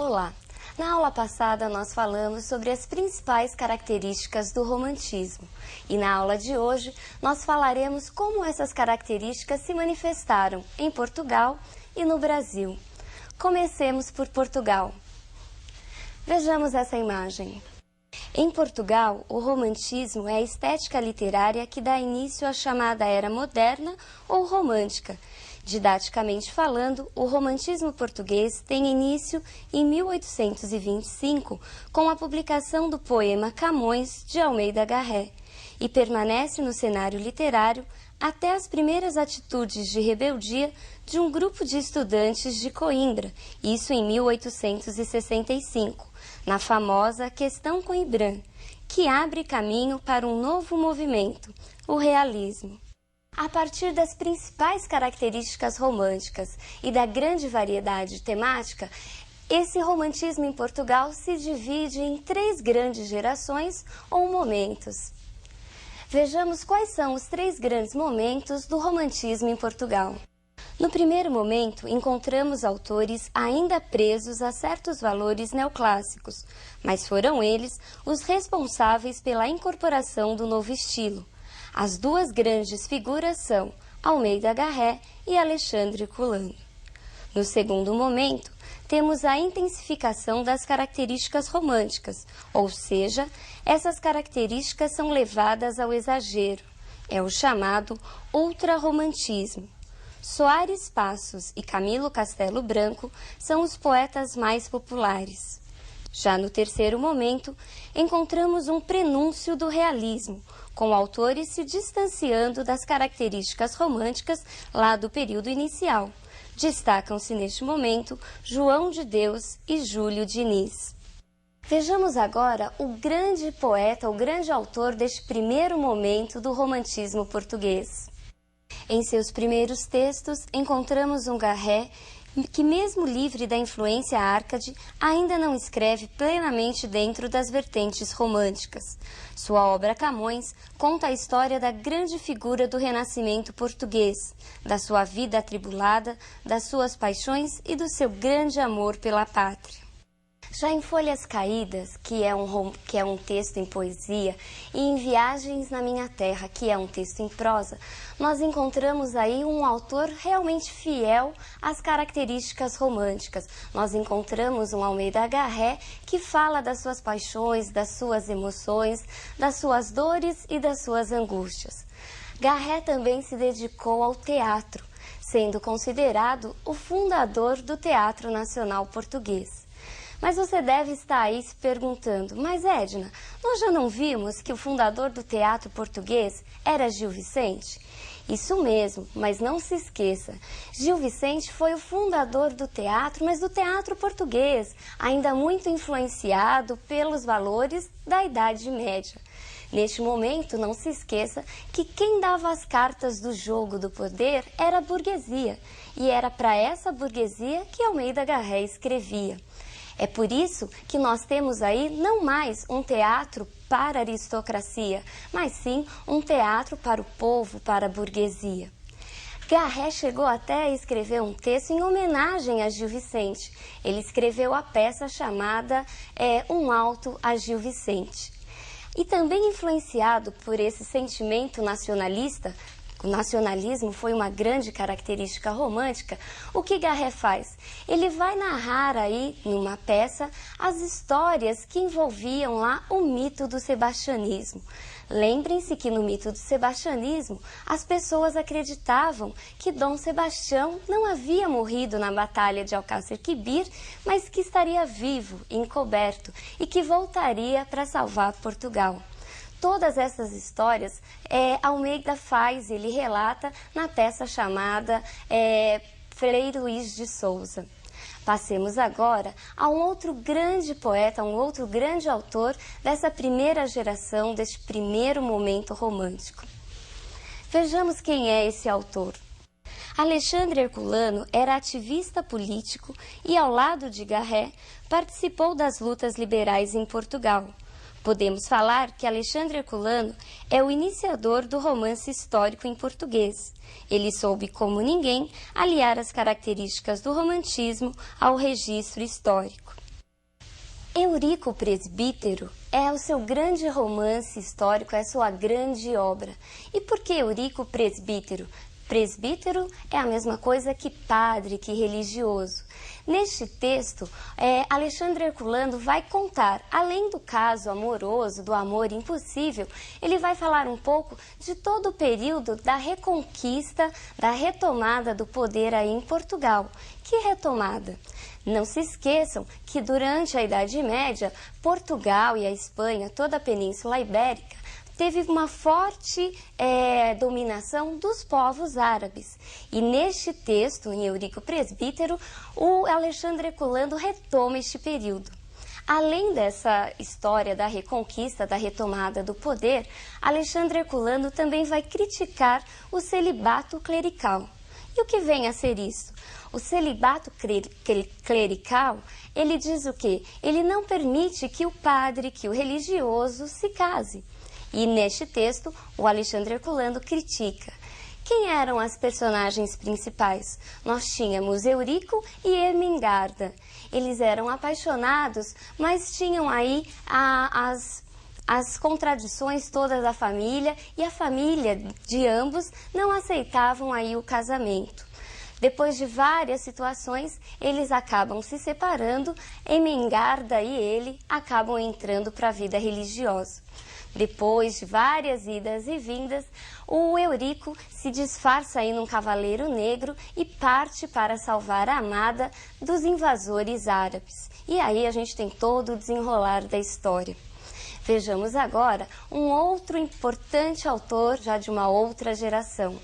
Olá! Na aula passada nós falamos sobre as principais características do romantismo e na aula de hoje nós falaremos como essas características se manifestaram em Portugal e no Brasil. Comecemos por Portugal. Vejamos essa imagem. Em Portugal, o romantismo é a estética literária que dá início à chamada Era Moderna ou Romântica. Didaticamente falando, o romantismo português tem início em 1825, com a publicação do poema Camões, de Almeida Garré, e permanece no cenário literário até as primeiras atitudes de rebeldia de um grupo de estudantes de Coimbra, isso em 1865, na famosa Questão Coimbrã, que abre caminho para um novo movimento, o realismo. A partir das principais características românticas e da grande variedade temática, esse romantismo em Portugal se divide em 3 grandes gerações ou momentos. Vejamos quais são os 3 grandes momentos do romantismo em Portugal. No primeiro momento, encontramos autores ainda presos a certos valores neoclássicos, mas foram eles os responsáveis pela incorporação do novo estilo. As 2 grandes figuras são Almeida Garré e Alexandre Herculano. No segundo momento, temos a intensificação das características românticas, ou seja, essas características são levadas ao exagero. É o chamado ultrarromantismo. Soares Passos e Camilo Castelo Branco são os poetas mais populares. Já no terceiro momento, encontramos um prenúncio do realismo, com autores se distanciando das características românticas lá do período inicial. Destacam-se neste momento João de Deus e Júlio Diniz. Vejamos agora o grande poeta, o grande autor deste primeiro momento do romantismo português. Em seus primeiros textos, encontramos um Garré que, mesmo livre da influência árcade, ainda não escreve plenamente dentro das vertentes românticas. Sua obra Camões conta a história da grande figura do Renascimento português, da sua vida atribulada, das suas paixões e do seu grande amor pela pátria. Já em Folhas Caídas, que é um texto em poesia, e em Viagens na Minha Terra, que é um texto em prosa, nós encontramos aí um autor realmente fiel às características românticas. Nós encontramos um Almeida Garré que fala das suas paixões, das suas emoções, das suas dores e das suas angústias. Garré também se dedicou ao teatro, sendo considerado o fundador do Teatro Nacional Português. Mas você deve estar aí se perguntando, mas Edna, nós já não vimos que o fundador do teatro português era Gil Vicente? Isso mesmo, mas não se esqueça, Gil Vicente foi o fundador do teatro, mas do teatro português, ainda muito influenciado pelos valores da Idade Média. Neste momento, não se esqueça que quem dava as cartas do jogo do poder era a burguesia, e era para essa burguesia que Almeida Garré escrevia. É por isso que nós temos aí não mais um teatro para a aristocracia, mas sim um teatro para o povo, para a burguesia. Garré chegou até a escrever um texto em homenagem a Gil Vicente. Ele escreveu a peça chamada Um Alto a Gil Vicente. E também influenciado por esse sentimento nacionalista, o nacionalismo foi uma grande característica romântica, o que Garré faz? Ele vai narrar aí, numa peça, as histórias que envolviam lá o mito do sebastianismo. Lembrem-se que no mito do sebastianismo, as pessoas acreditavam que Dom Sebastião não havia morrido na Batalha de Alcácer Quibir, mas que estaria vivo, encoberto, e que voltaria para salvar Portugal. Todas essas histórias Almeida faz, ele relata na peça chamada Frei Luís de Souza. Passemos agora a um outro grande poeta, um outro grande autor dessa primeira geração, deste primeiro momento romântico. Vejamos quem é esse autor. Alexandre Herculano era ativista político e, ao lado de Garré, participou das lutas liberais em Portugal. Podemos falar que Alexandre Herculano é o iniciador do romance histórico em português. Ele soube, como ninguém, aliar as características do romantismo ao registro histórico. Eurico o Presbítero é o seu grande romance histórico, é a sua grande obra. E por que Eurico o Presbítero? Presbítero é a mesma coisa que padre, que religioso. Neste texto, Alexandre Herculano vai contar, além do caso amoroso, do amor impossível, ele vai falar um pouco de todo o período da reconquista, da retomada do poder aí em Portugal. Que retomada? Não se esqueçam que durante a Idade Média, Portugal e a Espanha, toda a Península Ibérica, teve uma forte dominação dos povos árabes. E neste texto, em Eurico Presbítero, o Alexandre Herculano retoma este período. Além dessa história da reconquista, da retomada do poder, Alexandre Herculano também vai criticar o celibato clerical. E o que vem a ser isso? O celibato clerical, ele diz o quê? Ele não permite que o padre, que o religioso se case. E neste texto, o Alexandre Herculano critica. Quem eram as personagens principais? Nós tínhamos Eurico e Ermengarda. Eles eram apaixonados, mas tinham aí as contradições todas da família, e a família de ambos não aceitavam aí o casamento. Depois de várias situações, eles acabam se separando, Ermengarda e ele acabam entrando para a vida religiosa. Depois de várias idas e vindas, o Eurico se disfarça aí num cavaleiro negro e parte para salvar a amada dos invasores árabes. E aí a gente tem todo o desenrolar da história. Vejamos agora um outro importante autor já de uma outra geração.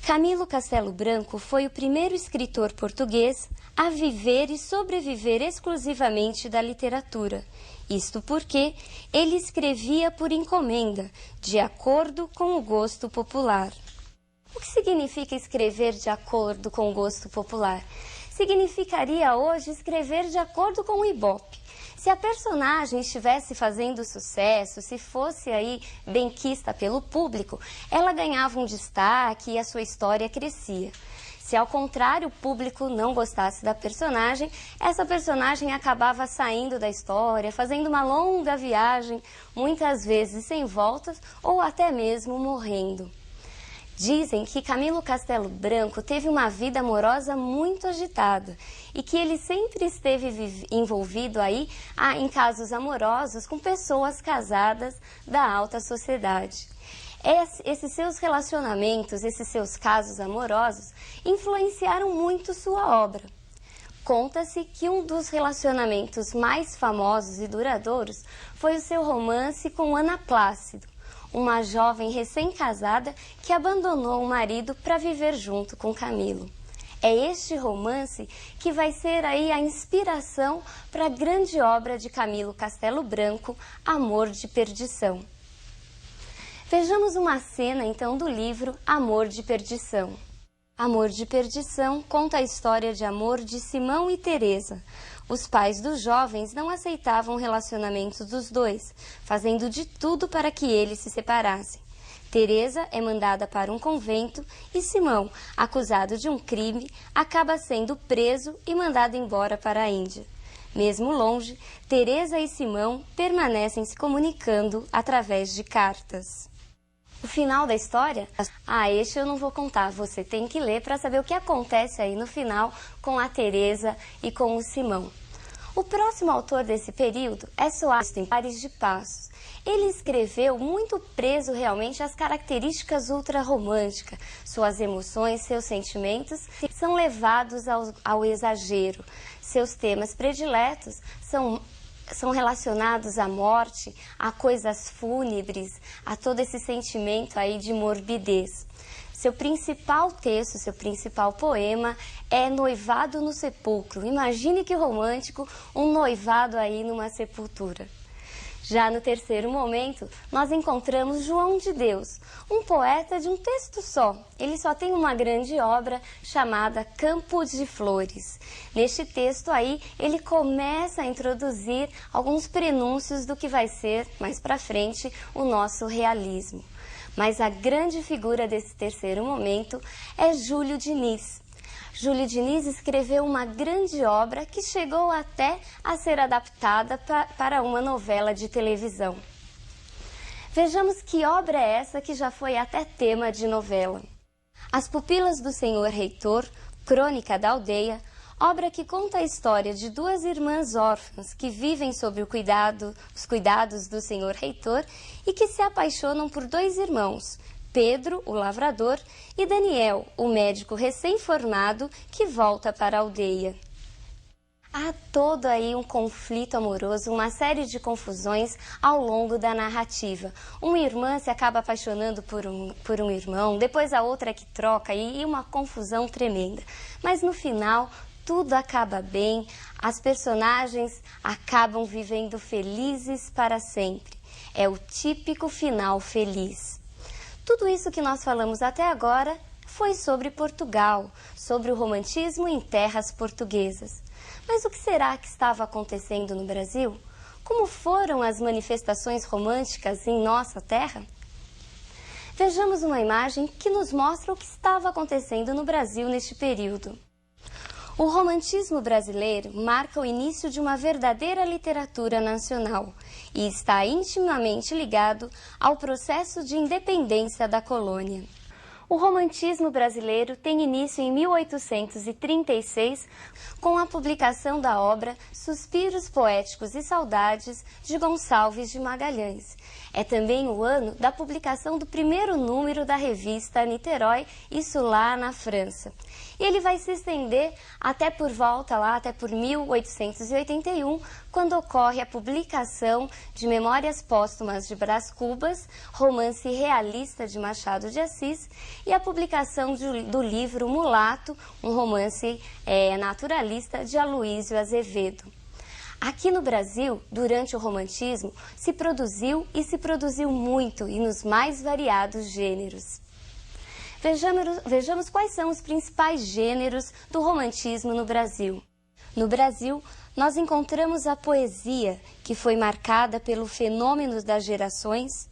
Camilo Castelo Branco foi o primeiro escritor português a viver e sobreviver exclusivamente da literatura. Isto porque ele escrevia por encomenda, de acordo com o gosto popular. O que significa escrever de acordo com o gosto popular? Significaria hoje escrever de acordo com o Ibope. Se a personagem estivesse fazendo sucesso, se fosse aí benquista pelo público, ela ganhava um destaque e a sua história crescia. Se ao contrário o público não gostasse da personagem, essa personagem acabava saindo da história, fazendo uma longa viagem, muitas vezes sem voltas ou até mesmo morrendo. Dizem que Camilo Castelo Branco teve uma vida amorosa muito agitada e que ele sempre esteve envolvido aí em casos amorosos com pessoas casadas da alta sociedade. Esses seus relacionamentos, esses seus casos amorosos, influenciaram muito sua obra. Conta-se que um dos relacionamentos mais famosos e duradouros foi o seu romance com Ana Plácido, uma jovem recém-casada que abandonou o marido para viver junto com Camilo. É este romance que vai ser aí a inspiração para a grande obra de Camilo Castelo Branco, Amor de Perdição. Vejamos uma cena, então, do livro Amor de Perdição. Amor de Perdição conta a história de amor de Simão e Teresa. Os pais dos jovens não aceitavam o relacionamento dos dois, fazendo de tudo para que eles se separassem. Teresa é mandada para um convento e Simão, acusado de um crime, acaba sendo preso e mandado embora para a Índia. Mesmo longe, Teresa e Simão permanecem se comunicando através de cartas. O final da história? Este eu não vou contar, você tem que ler para saber o que acontece aí no final com a Teresa e com o Simão. O próximo autor desse período é Soares em Pares de Passos. Ele escreveu muito preso realmente às características ultrarromânticas. Suas emoções, seus sentimentos são levados ao exagero. Seus temas prediletos são relacionados à morte, a coisas fúnebres, a todo esse sentimento aí de morbidez. Seu principal texto, seu principal poema é Noivado no Sepulcro. Imagine que romântico, um noivado aí numa sepultura. Já no terceiro momento, nós encontramos João de Deus, um poeta de um texto só. Ele só tem uma grande obra chamada Campo de Flores. Neste texto aí, ele começa a introduzir alguns prenúncios do que vai ser, mais para frente, o nosso realismo. Mas a grande figura desse terceiro momento é Júlio Diniz. Júlio Diniz escreveu uma grande obra que chegou até a ser adaptada para uma novela de televisão. Vejamos que obra é essa que já foi até tema de novela. As Pupilas do Senhor Reitor, Crônica da Aldeia, obra que conta a história de duas irmãs órfãs que vivem sob os cuidados do Senhor Reitor e que se apaixonam por dois irmãos, Pedro, o lavrador, e Daniel, o médico recém-formado que volta para a aldeia. Há todo aí um conflito amoroso, uma série de confusões ao longo da narrativa. Uma irmã se acaba apaixonando por um irmão, depois a outra que troca e uma confusão tremenda. Mas no final, tudo acaba bem, as personagens acabam vivendo felizes para sempre. É o típico final feliz. Tudo isso que nós falamos até agora foi sobre Portugal, sobre o romantismo em terras portuguesas. Mas o que será que estava acontecendo no Brasil? Como foram as manifestações românticas em nossa terra? Vejamos uma imagem que nos mostra o que estava acontecendo no Brasil neste período. O romantismo brasileiro marca o início de uma verdadeira literatura nacional e está intimamente ligado ao processo de independência da colônia. O romantismo brasileiro tem início em 1836, com a publicação da obra Suspiros Poéticos e Saudades, de Gonçalves de Magalhães. É também o ano da publicação do primeiro número da revista Niterói, isso lá na França. E ele vai se estender até por 1881, quando ocorre a publicação de Memórias Póstumas de Brás Cubas, romance realista de Machado de Assis, e a publicação do livro Mulato, um romance naturalista de Aloísio Azevedo. Aqui no Brasil, durante o romantismo, se produziu muito e nos mais variados gêneros. Vejamos quais são os principais gêneros do romantismo no Brasil. No Brasil, nós encontramos a poesia, que foi marcada pelo fenômeno das gerações,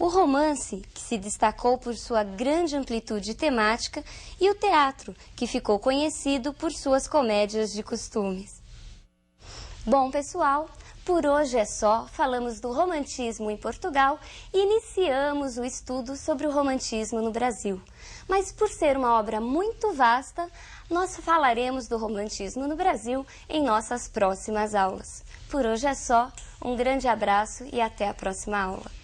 o romance, que se destacou por sua grande amplitude temática, e o teatro, que ficou conhecido por suas comédias de costumes. Bom, pessoal, por hoje é só. Falamos do romantismo em Portugal e iniciamos o estudo sobre o romantismo no Brasil. Mas por ser uma obra muito vasta, nós falaremos do romantismo no Brasil em nossas próximas aulas. Por hoje é só. Um grande abraço e até a próxima aula.